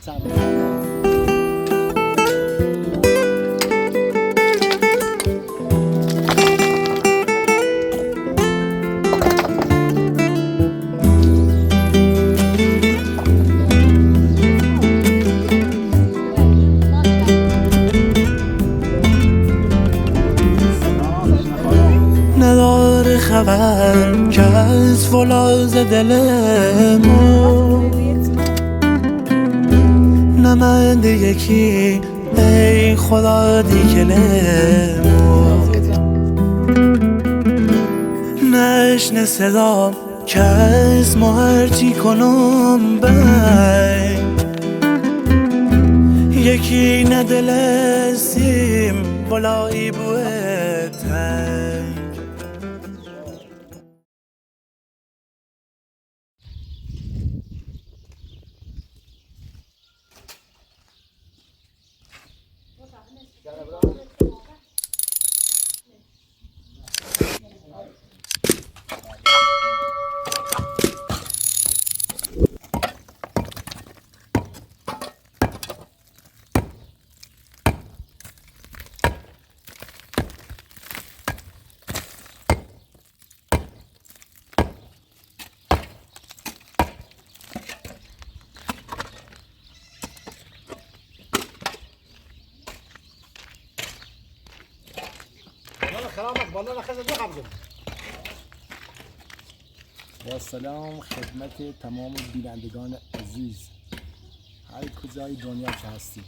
نداره خبر که از فولاذ دل ما نمند یکی ای خدا دیگلمو نشنه صدام که از ما هرچی کنم بای یکی ندلستیم ولایی بوه تنگ با سلام خدمت تمام بینندگان عزیز هر کجای دنیا که هستید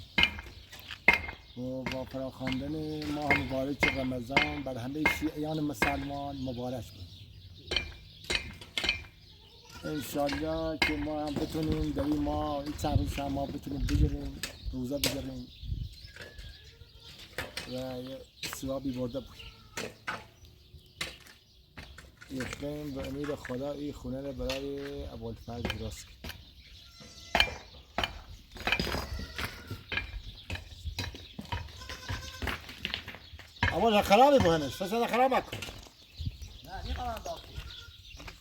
با فراخواندن ماه مبارک رمضان بر همه شیعیان مسلمان مبارک بود. انشالله که ما هم بتونیم در این ماه این چند روز ما بتونیم بگیریم روزه بگیریم و ثوابی برده بود. یخیم به امید خدا این خونه رو برای ابوالفضل درست کرد. اول خرابی بهنش فساد خراب نکن. نه میخوام باقی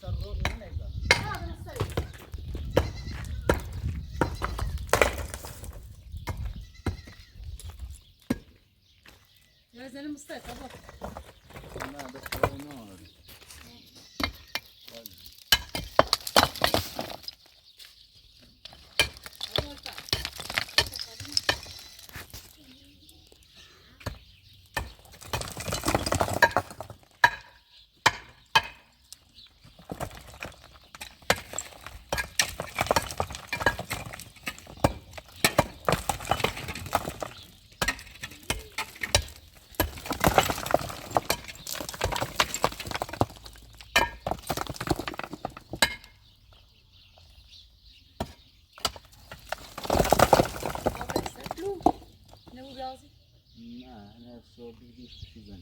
سر رو نمیذارم. يا زلمه مستعد ابغى نه به نار نه صبح بیش چیزن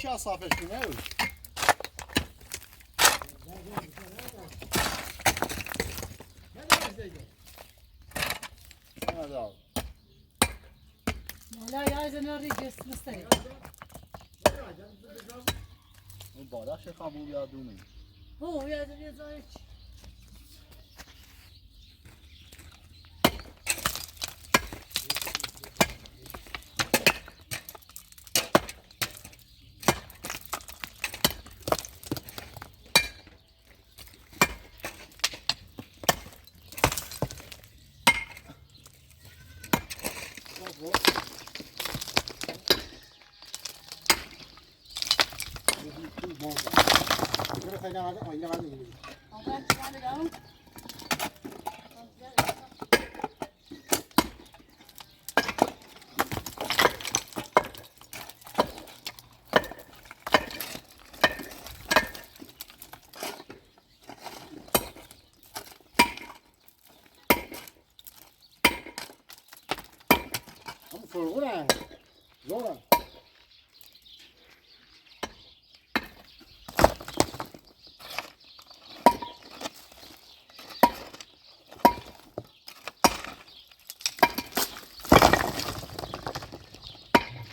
چی صافش کنه لا يا زلمه ريجس مستعد اون بالا چه قبول یادونه هو يا زلمه زايد اینا من میگیرم. آقا چند میگم هم فرغونه. زورا.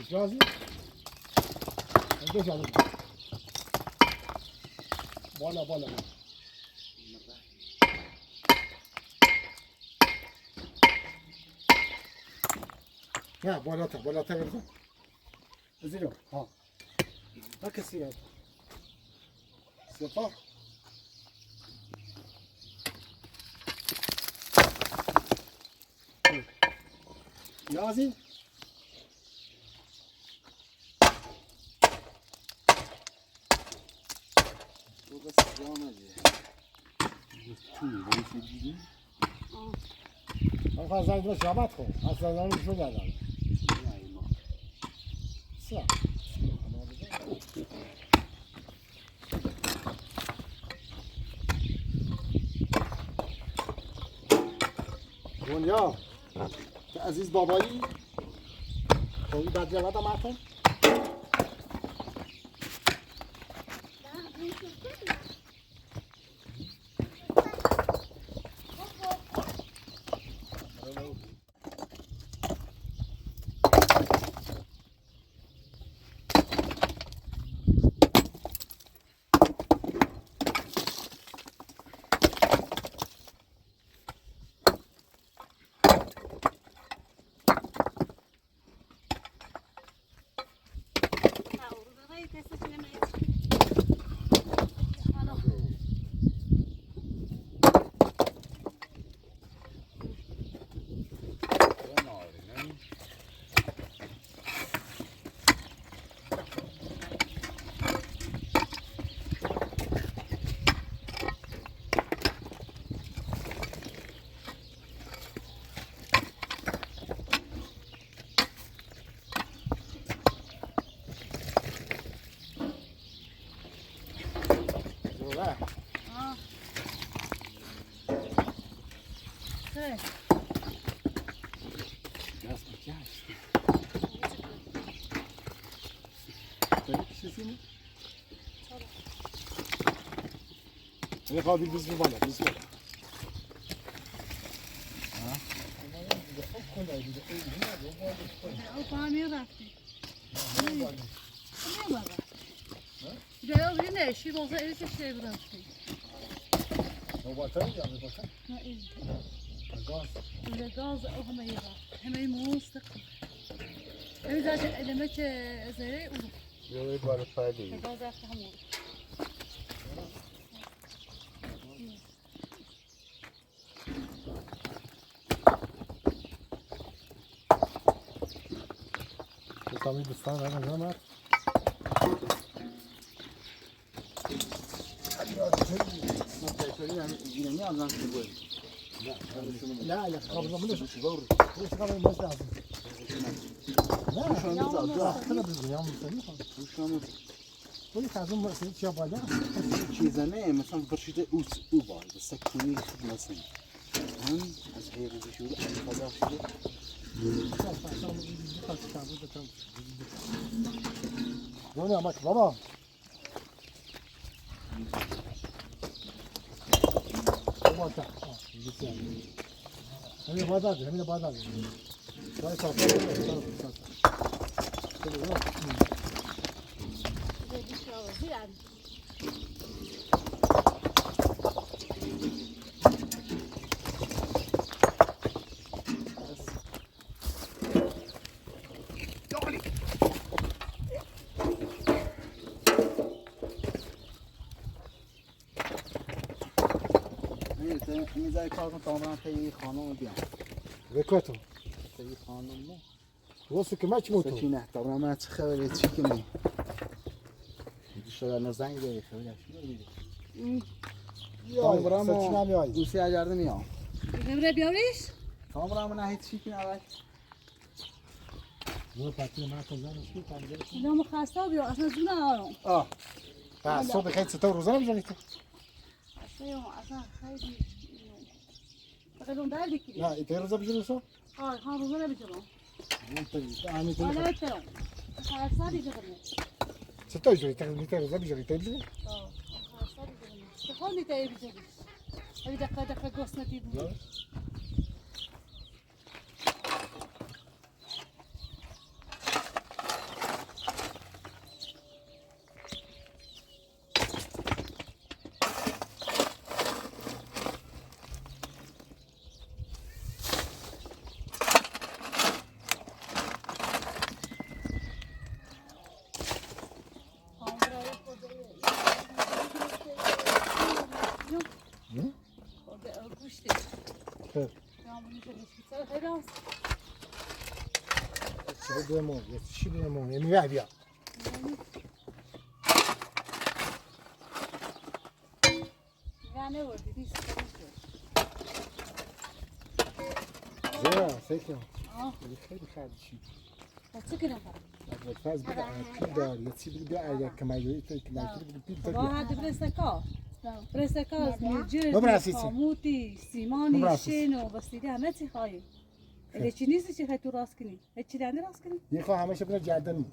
جاهزی؟ بجالب. بالا. نه بالاتر بزن. زیرو. ها. ما کسی هست. سپاه. یازی؟ تو بس جامعه تو می‌بینی دیدی؟ من خواهد زنگ داشت شابت کن. اصلا زنگ شو دادم. نه اینا سلام. دنیا که عزیز بابایی خوبی بد جواد هم کن دست بکش چیزی نه؟ یه خوابی بیز بالا او فهمی رفتی بابا جایی بینه شی بازه ایش شی برفتی نوباتایی یا نوباتایی؟ نه این گاز گاز او همه مستقیم همین زاش علمه که زیره اون یه بار پردی گاز رفته همون سامی دوستان هم نمید ایرانی آدم که بود نه قبل منش شغل ليش قبل الناس لازم لا شو نزعل انا باليوم مثلا شو ولی کازم مثلا چه بالا چیزا نه مثلا برشیده او باید سکونی خود مثلا هم از هیرزی شده فضا شده دنیا ماک بابا بابا تا همین بازار وای صافا این زای کار کن تا من تایی خانم بیام وکاتو تایی خانم نه واسه که ماچ موتو سکینه طبعا من چه خبره چی کنی شده نزنگ داری خیلی یا سچنا میای دوستی اجرده میام ببره بیاریش تمام برام نه هیچ چیزی نبود زور پاتی ما تو زن شو پنجره اینا مخسته بیا اصلا زونه آرام تا صبح خیلی ستاره روزانه میجاری تو اصلا خیلی فقط اون دردی که نه ایت روزا بیجاری تو هم روزه نمیتونم همین تو حالا اترم هر سالی جدم ستاره جوری تا روزا بیجاری تو بیجاری هر سالی جدم بخوام میتایی بیجاریش اوی دقیقه گوست ندی بود گوشتی خب یا منی جلوش بیشتر خیلی هست چی بدمون چی بدمون میوه بیا نه وردی نیست زیرا فکر آه خیلی خرجی چه کنم فاز بده پول دار یه چی بده اگه کمایی تو کمایی تو راحت برسکا برسکا Dobra, نیوجرسی Sici. خاموتی سیمانی Dobra, شینو بستیده همه چی خواهی اگه چی نیستی چی خواهی تو راست کنی هیچی دنده راست کنی یه خواهم همه شب گردن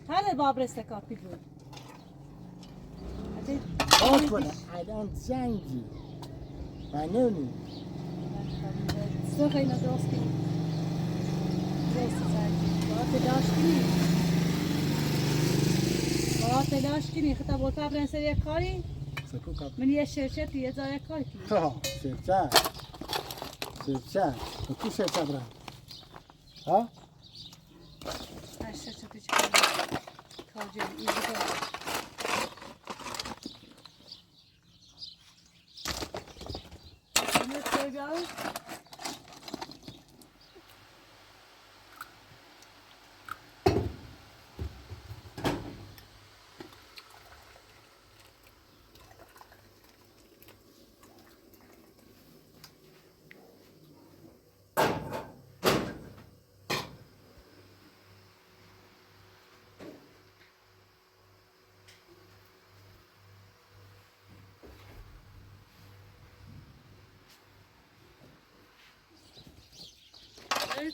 هر باب برسکا پیدون آه کنه الان زنگی منونی سو خواهی نا درست کنی درست سرکی باید تلاش کنی باید تلاش کنی خطا بولتا برنسر یک کاری سکو کپ من یه شرکتی یه جای کاری کنی ها سرچه تو سرچه برام ها هر شرکتی چه کنی کارجی ایزی کنی چه بیایی؟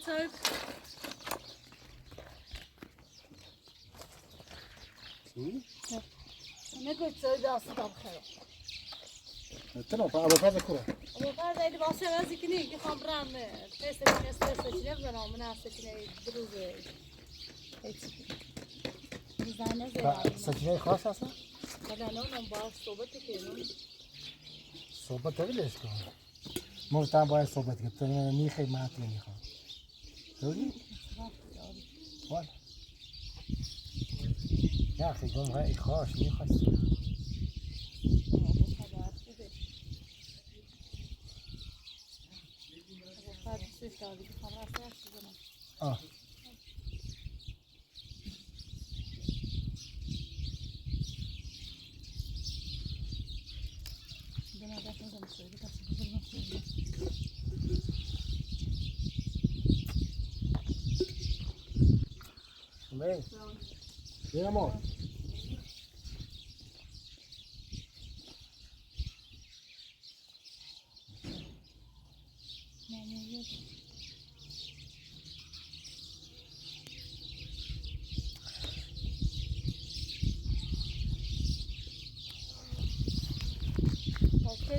Tayyip. چی؟ نگوی Tayyip داستی دام خیلی. تمام ابو فرد کوره ابو فرد ایلی باشه وزی کنی که خام برام تست کنی استرس چی نبودم من است کنی دروزه. هیچی. میزنه زیاد. سکینه خاص هست حالا نون باش صحبت کنیم. صحبت تبلیش کن مرتب باید صحبت کنیم تو میخوای ماتری میخوام توی وای یا اخی گم های خواهش میخواستی آه Bem, vem amor.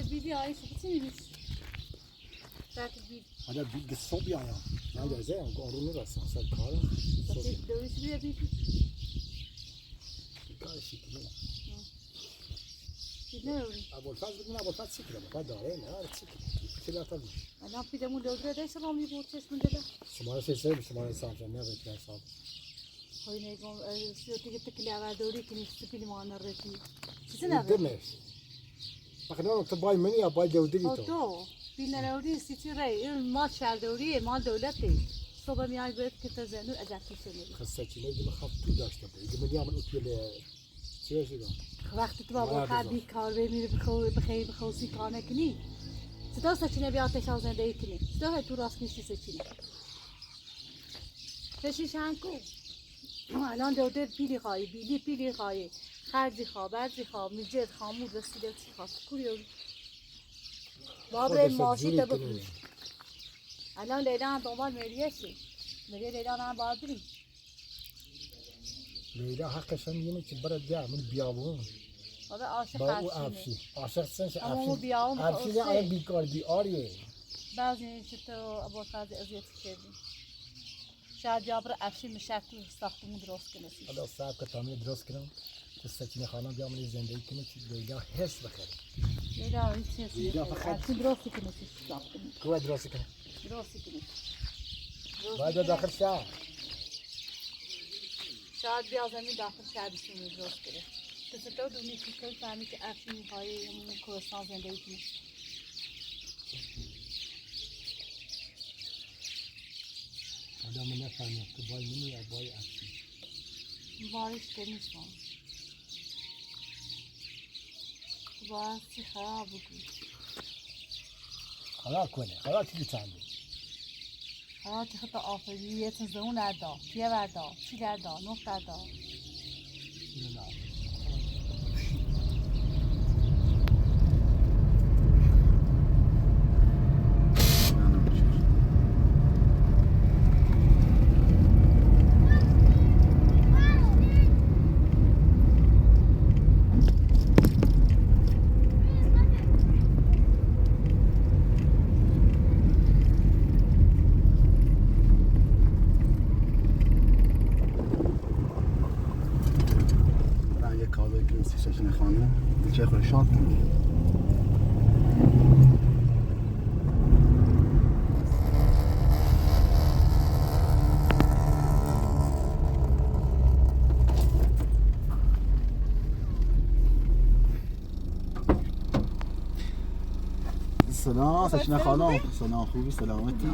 بیدی آیش چی می‌بینی؟ حالا بید صبح بیایم من درزه هم قارون نرسم سر کار دویش بیا بیدی کارشی کنیم نه ابوالفضل بدون ابوالفضل چی کنم بعد داره نه چی کنم تا بیش الان پیدمون دکتر داشت رامی بود چشم داده شما سه شما سامسون نه بهتر سام های نگم سیاتی که تکلی اول دوری کنی سپیلی ما نرسی چیزی نبود دمش بخدا تو بای منی یا بای دودی تو تو بین دوری سیتی ری این ما شهر دوری ما دولتی صبح میای باید که تزنو اجاکی شنی خسته چی نگی بخوام تو داشته باید دیگه من یامن اوتیل چیه شده؟ وقتی تو بابا خر بیکار بمیری بخیر بخوصی کار نکنی چطور سچینه بیا آتش زندگی کنی؟ چطور تو راست نیستی سچینه؟ چشیشن کو؟ الان دوده بیلی خواهی بیلی خواهی خرجی خواه برزی خواه مجد خامود رسیده چی خواه کوریو بابر ماشی تا بکنی الان لیلا هم دنبال مریشی مریه لیلا هم باید بریم لیلا حقش هم اینه که برد بیا من بیابون بابا عاشق با او افشینه افشی عاشق سنش اما اون بیابون افشی نه آیا بیکار بیاریه بعضی این که تو با فرد اذیت کردیم شاید جابر افشین مشکل ساختمون درست کنه حالا صاحب که تامین درست کنم که سکینه خانم بیا من زندگی کنه که لیلا حس بخره لیلا این چیزی لیلا فقط افشین درست کنه ساختمون کوه درست کنه درست کنه باید داخل شهر شاید بیا زمین داخل شهرشون درست کنه تو چطور دونی که کل فهمی که افشین های همون کوهستان زندگی کنه حالا من نفهمم که بای منی یا بای افشین بایش که نیستم باید چی خراب بکنی خراب کنه خراب چی چنده خراب که خطا آفری یه تنزدون دردا چیه بردا چی دردا نقط دردا سکینه خانم چه خوش شاد کنی سلام سکینه خانم سلام خوبی سلامتی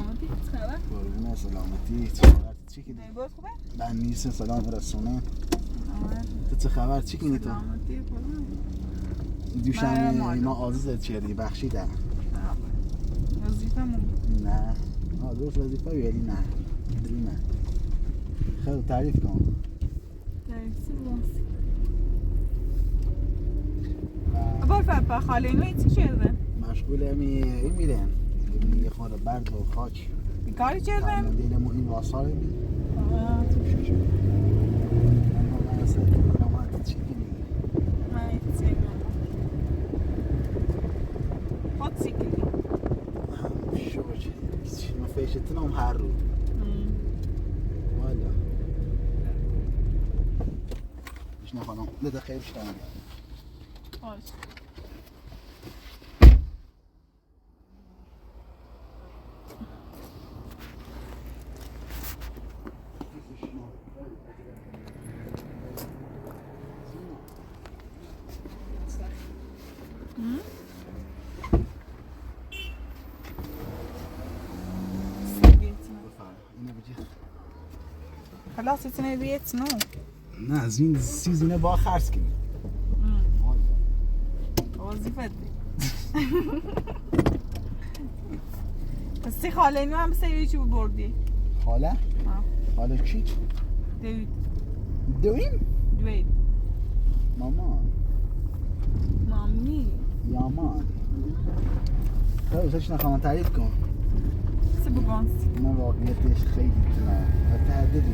قربونه سلامتی چه خبر چی کنی من نیستم سلام رسونه تو چه خبر چی کنی تو دوشنبه ما آزاد چیه بخشیدم وظیفه‌مون نه درست وظیفه ولی نه دلی نه خیلی تعریف کن درسی بونسی بار خاله اینو چی شده؟ مشغول این میرن یه خورده برد و خاک بیکاری چردن؟ دیلمون این واساره بی فيشتنهم حارو ولا مش نخلهم لا دقيقة مش تمام خلاص خلاص يتني بيت نو نه زين سيزونه با خرج کنی وظیفت بس خاله اینو هم سری چی بردی خاله؟ خاله چی؟ دویم؟ مامان مامی یامان خیلی سش نخواهم تعریف کن چه بگانسی؟ من واقعیتش خیلی تهدیدی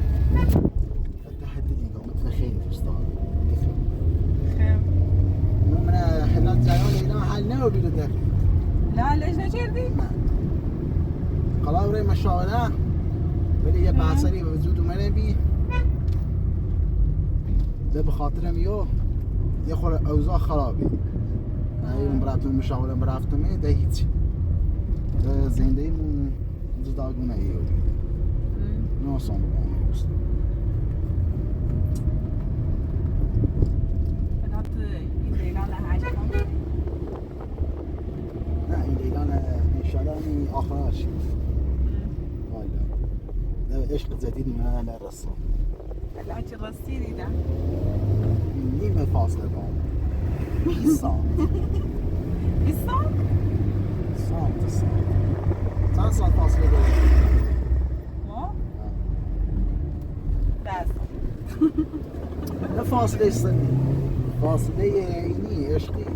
قامت خیلی فستان خیلی من حلات جایان اینا حل نو بیدو دقیق لا ليش نشردی؟ خلاص برای مشاوره ولی یه بحثری وجود اومده بی ده بخاطرم یه خورده اوضاع خرابی اون براتون مشاوره برفتمه ده هیچ ده زنده مون جداگونه ایو نه سان بگم است فقط این لیلان هشت کن نه این لیلان انشالله این آخرش شد والا ده عشق جدید من لرسان الان چه راستی دیدم نیمه فاصله دارم 20 سانت 20 سانت؟ سانت چند سانت فاصله داریم؟ ما؟ 10 سانت نه فاصله سنی فاصله اینی عشقی 10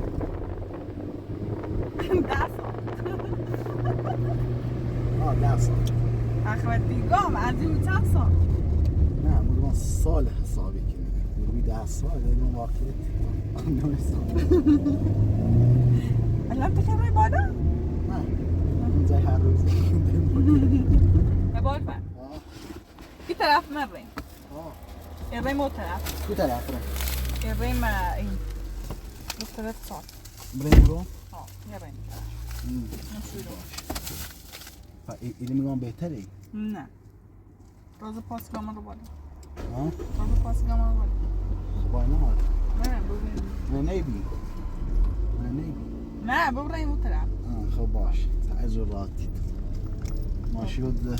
سانت 10 سانت اخوات دیگام از این چند سانت؟ نه مگه سال حسابی کنه مگه 10 سال اینو واقعیت 9 سال الان تو خبری بادا؟ نه اونجا هر روز نبال بر کی طرف من ریم ریم اون طرف کی طرف را ریم این مختلف سال بریم برو یا ریم اینو میگم بهتره نه راز پاس گامان رو بالا ها راز پاس گامان رو بالا خب نه نه ببین نه نبی نه ببریم اون طرف خب باش تعجراتی ما شد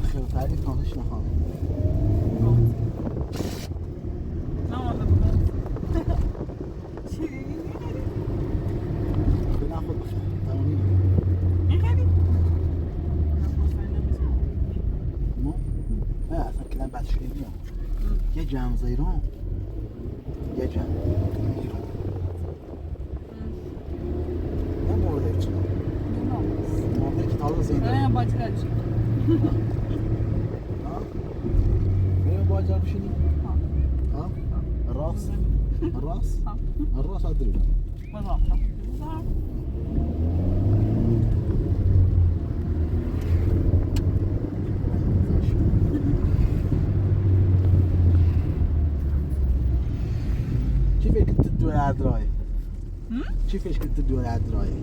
خیلی تعریف کنش نخوام نه آنها بگم چی دیدی؟ خیلی نخود بخیر تمامی این خیلی؟ ما نه اصلا کلم بچگی میام یه جمع زیران یه جمع ایران نه مورده چرا مورده که تازه زنده نه باید کرد چی؟ بریم باجر بشینیم ها راست راست راست ادري بزرگ كيف كنت تدور على دراي؟ كيف كنت تدور على دراي؟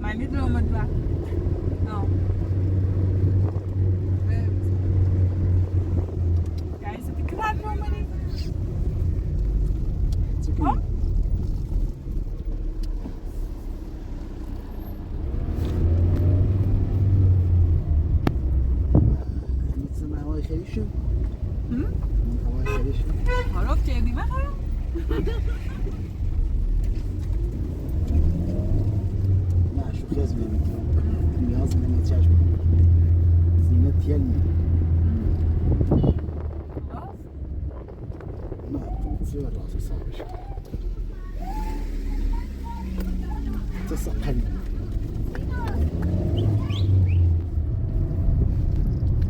معنی دو آمد و یعنی ستی که دو آمدی؟ سكين تسمع هواي خليشم؟ هواي خليشم؟ عرفت يعني ما عرفت؟ لا شو خيز من المياز من المتشاش زينة يلمي خلاص؟ ما تصير راسي صعب شوي تسقل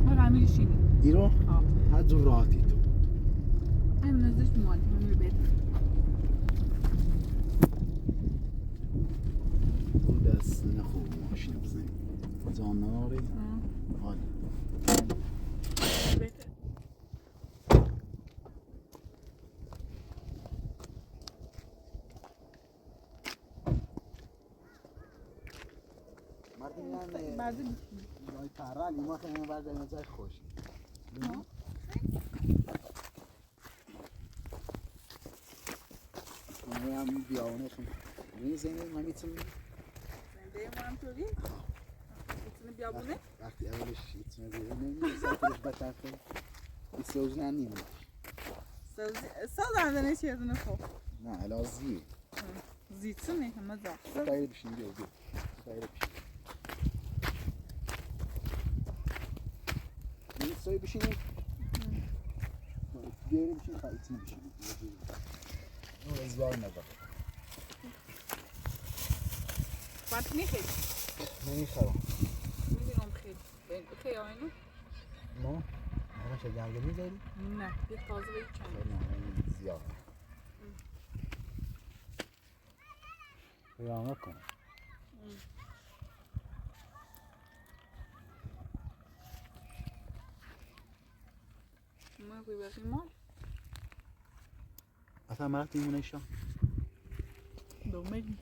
ما عامل شيء ايرو هاد جراتي تو أنا منزلت مواد من البيت بس نخو ماشين بزين زان ناري هاي البيت مردم بعد جای ترلی ما خیلی برد جای خوش من هم بیاونه خیلی زنده من میتونم زنده ما هم توری؟ میتونی بیابونه؟ وقتی اولش میتونه بیاره نمیشه سرکلش بطر کنه این سوز نه نیمه ساز عندنا شيء هذا نخو نه الازیه زيتوني هم زاق تایره بشین بیا تایره بشین این سوی بشینیم بیاره بشین خواهی ایتونه بشینیم اون ازیار نگاه فانت نخيل نمیخوام میدونم خیل خیل آینو ما همه گرگمی داری؟ نه یه تازه به چند نه زیاد بیان نکن ما کوی باقی مال اصلا مرد ایمونه ایشان دومگی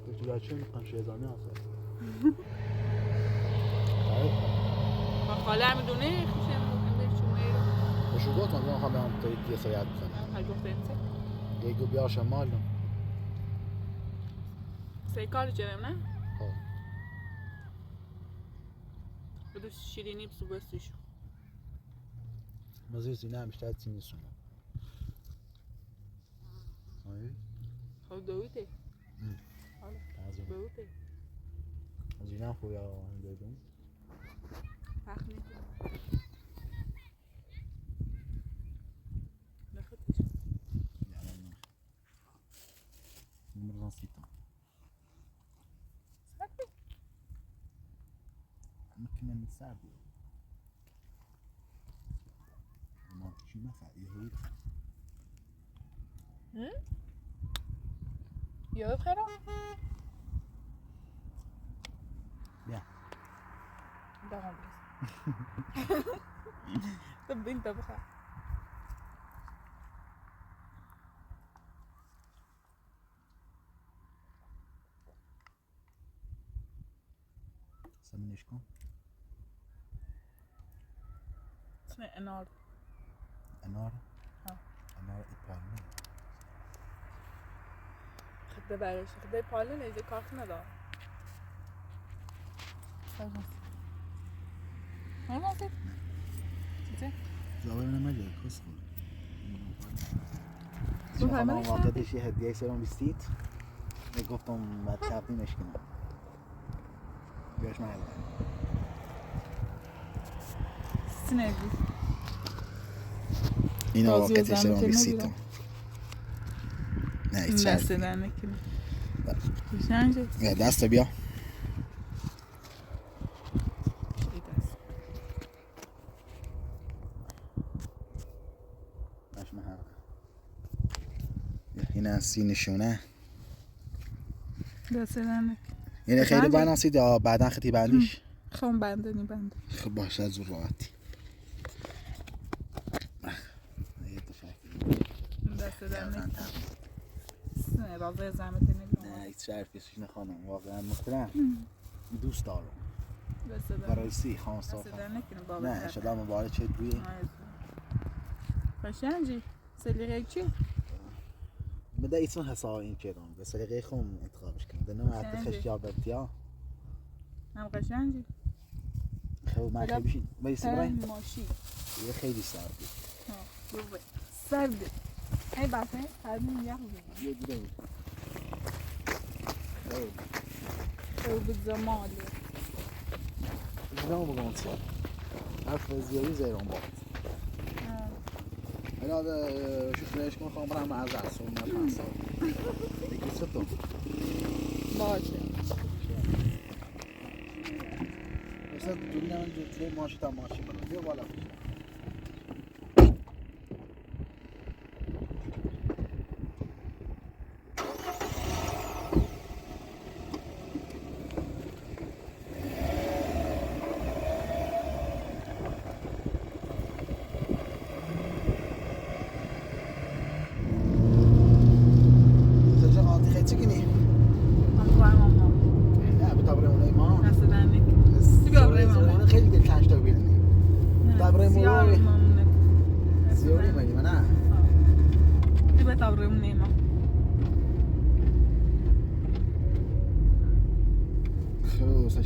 تو بچه میکنم شیزانه آسا ما خاله هم دونه خوشه هم بشو گفتم دیگه میخوام برم تا یه ساعت بزنم. من گفته ایت دیگه بیا شمال. سیکار جرم نه؟ خب. بدو شیرینی بسو بستیشو. مزید زینه بیشتر تیمیشونه. آره. خب دویده. حالا. لازم. دویده. زینه خوبه آن دیدم. پخنی. نخوتیش. نمرة 6 ممكن نساعد ما شو نفع يهود یا بخیرم؟ بیا دارم برس تو بین تا بخیر سمنش کن اسمه انار انار ها انار ایپالمی خده برش خده پاله نیزه کارت ندارم نمازید چیزه؟ زاویه نمیده کس خود دو شما همه واقعیتش یه هدیه سرم بیستید گفتم بعد تقدیمش کنم بیاش من سنگی اینا بازی واقعیتش زمین سرم که بیستید نمی‌رم. نه هیچ دست شرفی در نکنی بشنجه دست بیا این از سی نشونه دست در نکنی یعنی خیلی بناسید یا بعدا خطی بندیش خواهم بنده نی بنده خب باشه از زور راحتی دست در نکنی سنه رازه زمت نگم نه هیچ شرفی سوش نخوانم واقعا محترم دوست دارم دست در برای سی خان دست صافا در نکنی بابا نه شده مبارک چه بویه قشنجی سلیقه چی؟ بده ایتون حساب این کردم به سلیقه خون انتخابش کنم دنم حتی خشیار برتیا هم قشنجی خب من خیلی بشید بیسی برای ماشی یه خیلی سردی خوبه سرده ای بسه سرده میگه یه دیره بود او بالزمالة زمان بگم سیاد حرف زیادی زیران باد هلا هذا شوف ليش كون خام برا مع زعس وما خاصة ديك ستو باشه بس الدنيا من جت ماشي تا ماشي بلا ولا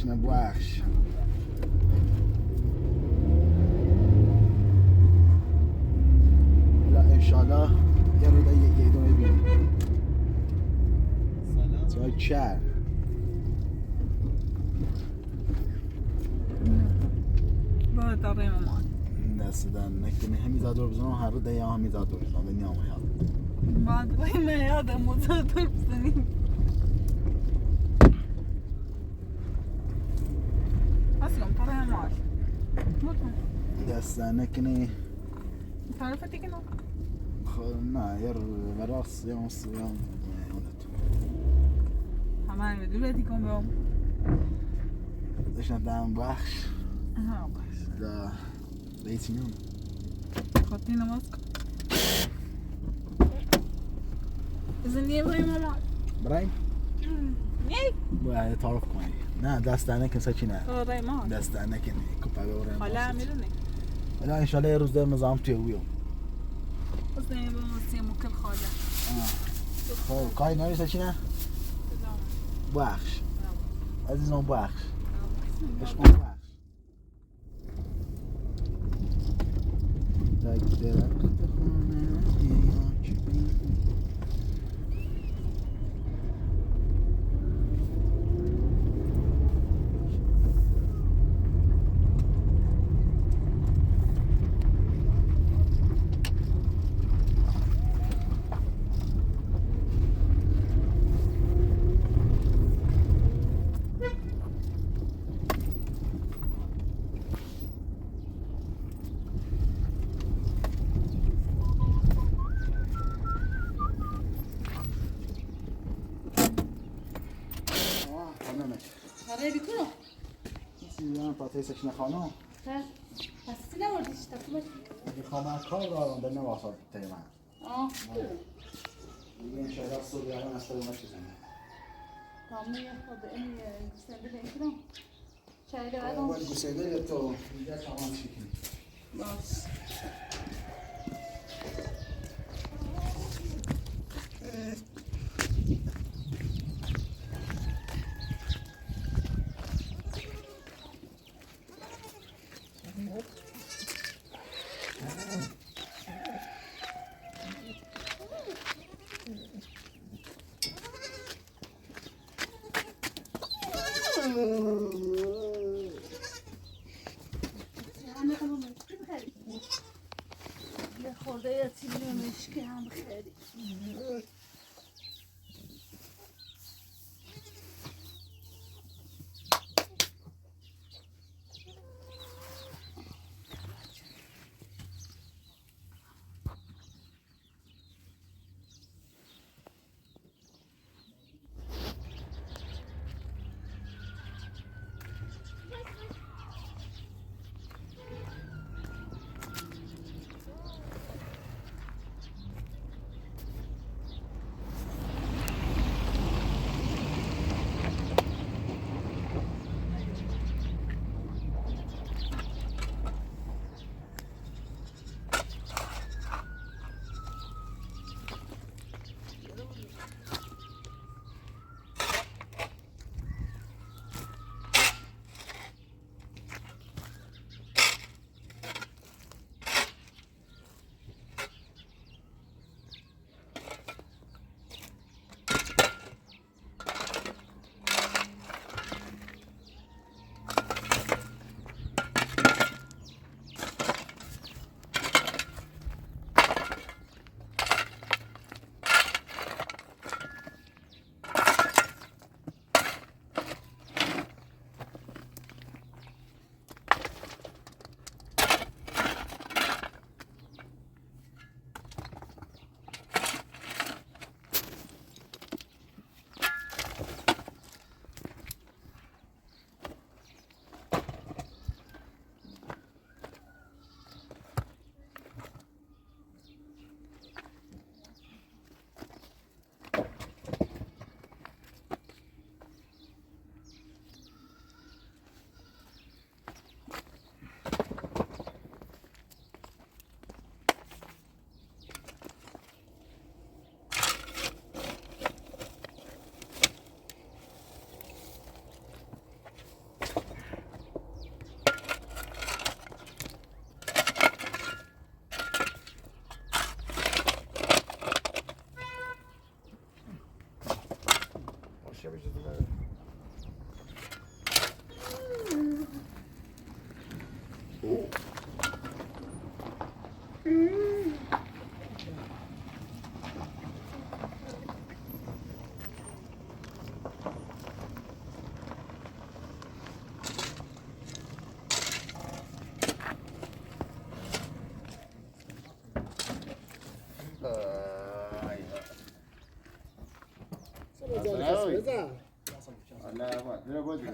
ما بواخش لا ان شاء الله یه رو یه دونه ببینیم سلام جای شهر با داریم ما دست دادن نکنه همی زاد دور بزنم هر رو دیگه همی زاد دور بزنم دنیا ما یاد بعد ریم یادم زاد دور بزنیم اصلا طرح معاش دست نکنه تعرفتي كده نه ير براس يوم صيام عمال دلوقتي كم يوم ايش ندعم بخش اه بس ده بيتي يوم حاطين ماسك اذا ني ابراهيم ماما برايم ني باید تعارف کنی نه دست در نکن سچی نه اه راي ما دست در نکنی کپا بورم حالا عملوني لا ان شاء الله روز ده نظام تويو زين بمسيمو كل خاله خب کاری نمیشه چی نه بخش عزیزم بخش عشقم بخش تک درخت خونه دیاک بی آره بیکنم. سیزن پاتیسش نخوانم ها. پس چی نوردیش تکمت؟ اگه خواهم کار دارم در نواسط تیمه آه. دیگه این شهر از صبح یارم از طرف نشیزم تمام یه خود این سنده بیکنم. چای دوام. اول گوسیده تو دیگه تمام شکنی باش. یه خورده یه تیمی مشکی هم خیلی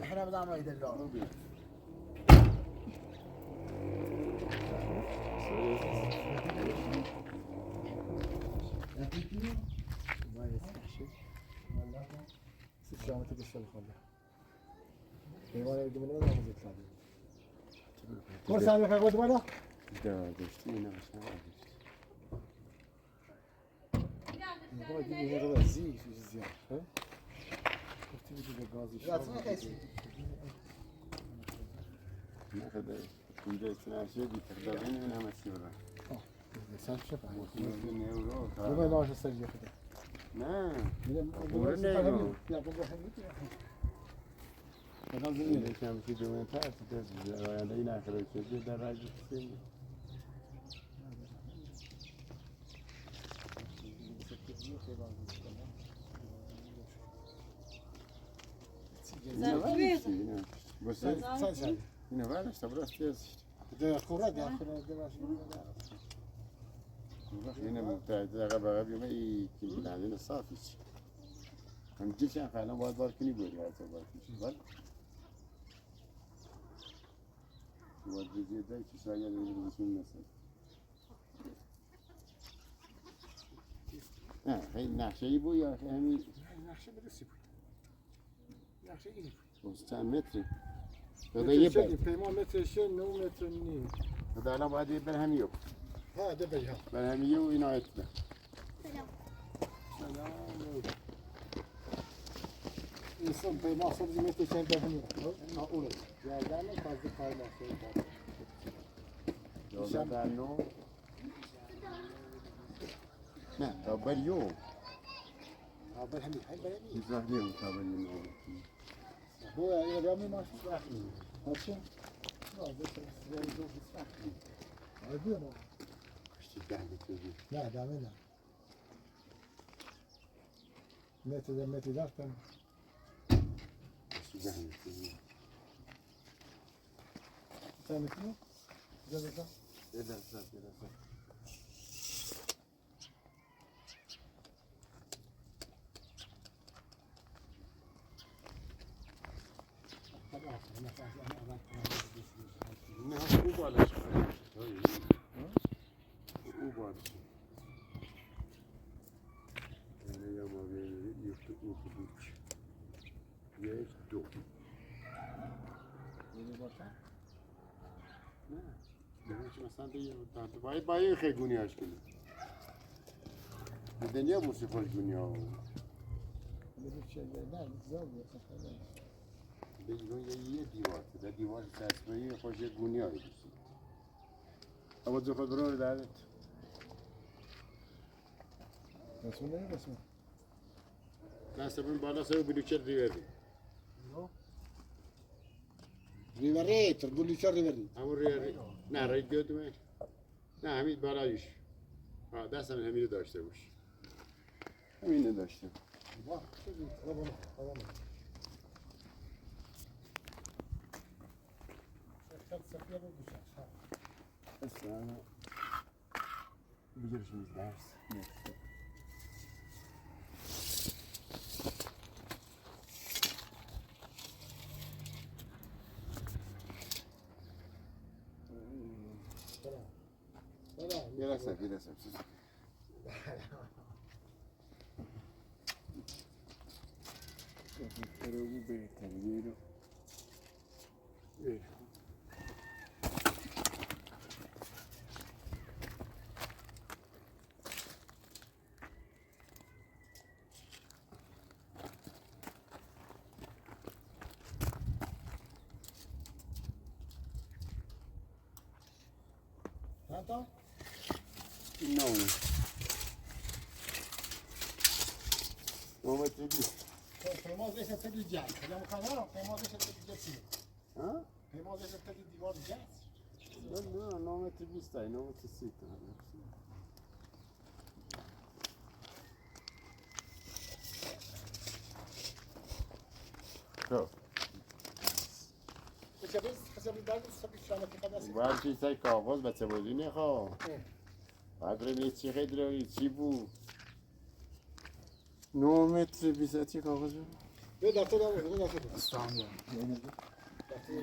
احنا بدنا ما يدلعوا شو عملت بالشغل خلنا ايوه يجيب لنا ما زلت كل سنه خير ولا داشتی اینا اصلا نگاه دیگه رو وزی زیاد ها گفتی بودی به گازی نه خدا اینجا استناشی دی تقدر این همه سیورا سن چه پای نورو رو به لاش سرجی خدا نه میره نورو یا بگو همین فقط این زمین کم که دو منطقه است در آینده این آخر چیزی در راجع به بس هنا بالش تبرست يزيد ده خورا ده خورا ده باش هنا مبتعد غبا غبي ما يمكن عندنا صافي هم جيش عن خلنا بعد باركني بوري هذا باركني بل بعد بيجي ده شو سايا اللي بيسون مثلا هاي نحشة يبو يا أخي همي نقشه برسی بود نقشه اینی وستان متري هذا يبقى پیمان مترشه 9 متر نیم هذا أنا بعد يبقى هم يو ها ده بجها بل هم يو ينايت به سلام insan پیمان سبزی متر چند ده نیم ها اونه یادم تازه کار نشده جوزا دانو نه تابر يو ها بل همین های بل همین يزهديهم تابر يو هو یه رامی ماشی سختی هاچه نه ده سری دو سختی عادی نه نه دامه نه متر داشتم سامتني جلسة باید با این خیلی گونیاش کنی به دنیا موسی خوش گونیا بگیرون یه دیوار در دیوار تصمیه خوش گونیا بشی اما جو خود برون دارد رسوله رسول نه سبون بالا سبون بلوچر ریوری ریوری تربولی چه ریوری همون ریوری نه رای گیوتمه نه همین بالایش دست همین رو داشته باش همین رو داشته واه چه ربنا سفیر رو دوشش بس انا بجرش من درس للأسف التروب بالتنوير Tanto? No. No me atreví. پیماز داشت تدی جد کدام خانه پیماز داشت تدی جد ¿Ah? پیماز داشت تدی دیوار جد No me atreví, no me necesito. خب باید چیز سای کاغذ بچه بودی نخواه باید رو چی خیلی روی چی بود 9 متر 20 کاغذ بود به دفتر دارم به دفتر استانبول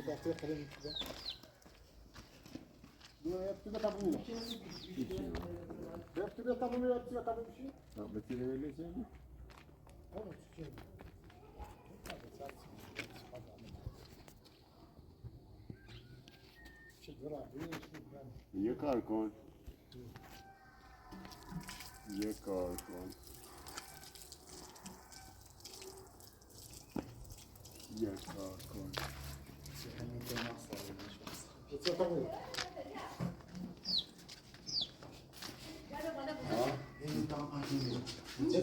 دفتر خیلی میشه تو تابو تو تابو میشی بتیره ولی چی چه جوری یه کار کن یه کار کن یه کار کن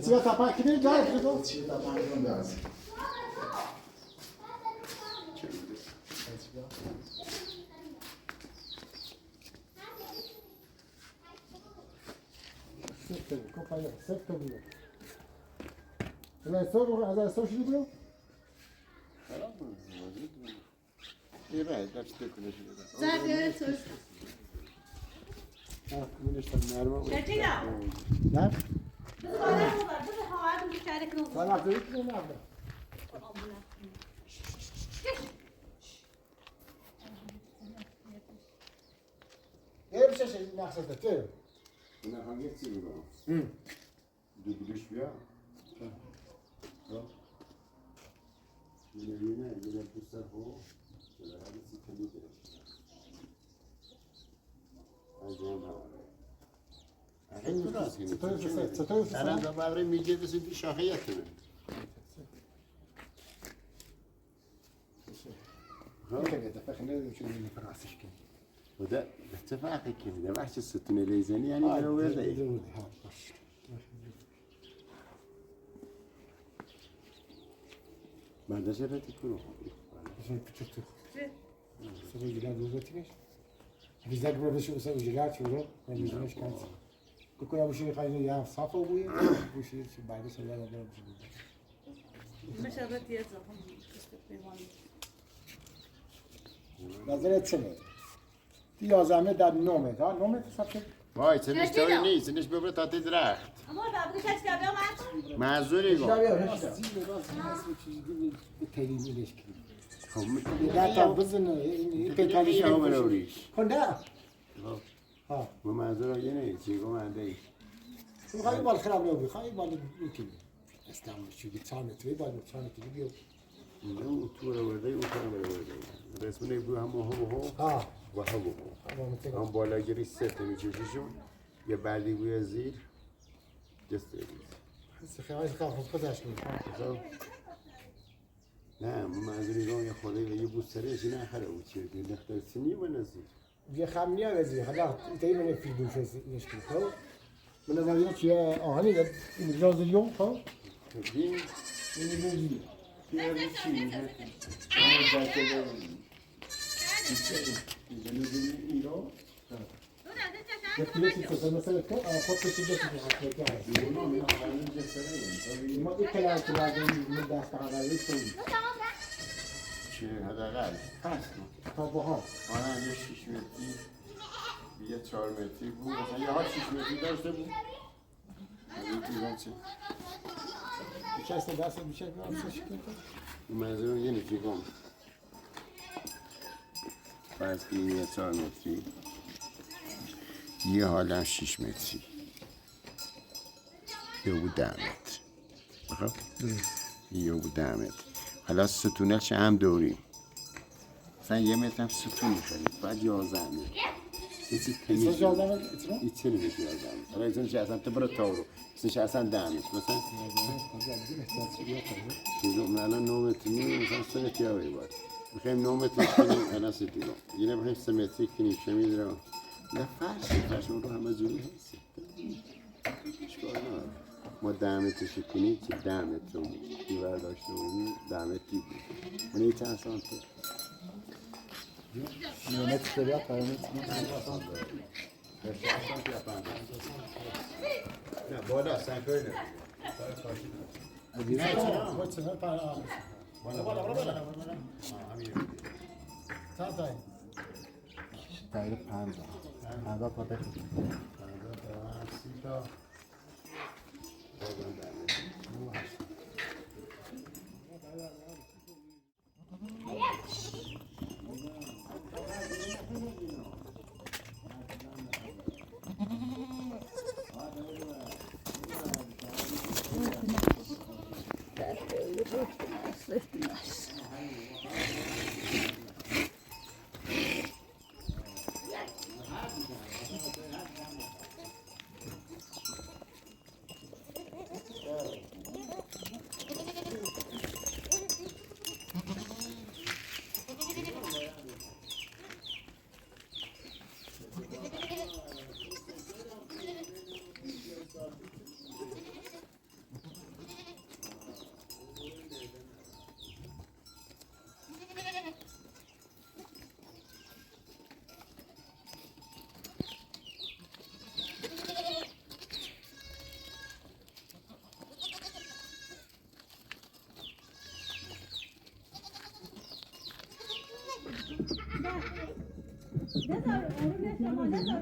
چی تا پاک کنی جای تو چه میده سفت کپایا سفت بود نه سو از سو شدی بود خراب بود یه بعد داشت کنه شده زرد توش منش نرمه شجیدا نه بذار بذار هوا رو می‌کاره کنم ولی وقتی که نه یه بشه چیزی نخسته تو نه هم یه چیزی بگم دو بلوش بیا یه پوستر هو چرا هر چیزی که میده الان دا باوری میگه بسید بی شاخیت کنه وده اتفاقی کنه ده وحش ستونه لیزنی یعنی برو ورده بعدش رتی کنو Bizler burada bir şey olsa ucular çuğru, ben yüzüne çıkarsın. Kukuya bu şey kaydı ya saf oluyor, bu şey için bazı şeyler oluyor. مشابه يزه هم استقبال نظر چنه؟ 11 در 9 تا 9 صفحه وای سنش طوری نیست سنش ببره تا تی درخت اما دابو کسی که بیا معذوری گو تریمی ilişki. خب Ya ta bızını, pekali میشه همه رو ریش Konda. ها و معذور یه نه چی گو منده ای Bu hayır bal خراب ne oluyor? Hayır bal mümkün. İstanbul şu bir tane tri bal tane tri diyor. اون تو رو ورده اون تو رو ورده رسمونه بو هم هو Ha. و هو Ama mesela هم بالاگیری سه میچوشیشون یه بردی بوی زیر جسته خیلی خیلی خودش می‌کنه. نه من معذوری گم یه خورده یه بوسترش نه خره بود چیه نختار سنی و نزدیک یه خم نیا وزی حالا تایی من فیلم بوشش نشکل خب من نظریه چیه آهنی داد این جاز یوم خب این این موزی پیاری چی جنوبی ایران یکی تو مثلا تو آن خود کسی دست می‌خواد که هست اونا من آقایون جسره ما این کلام که بعد این دست آقایی تویی چه حداقل هست تا باها آنها یه 6 متری یه 4 متری بود مثلا یه ها 6 متری داشته بود ایران چه بیشتر دست بیشتر دست شکل منظورم یه نفری کن فرض کنیم یه 4 متری یه حالا 6 متری یه بود 10 متر بخواب یه بود 10 متر حالا ستونش هم دوریم مثلا یه متر هم ستون میخواد باید 11 متر یه چیز تمیز این چه نمیشه 11 متر حالا اینجا نشه اصلا تبرا تاورو نشه اصلا 10 متر مثلا من الان 9 متر میریم مثلا 3 متر یاوی باید میخوایم 9 متر کنیم الان 3 کیلو یه نمیخوایم 3 متری کنیم چه میدونم نه فرش اون رو همه جوری هست چکار نه ما 10 مترش کنیم که 10 متر رو دیور داشته بودیم 10 متری بود من یه چند سانته Mehmet Şeriat Mehmet نه بالا سنگای نه Tayır panda. Panda patak. نذار اون شما نذار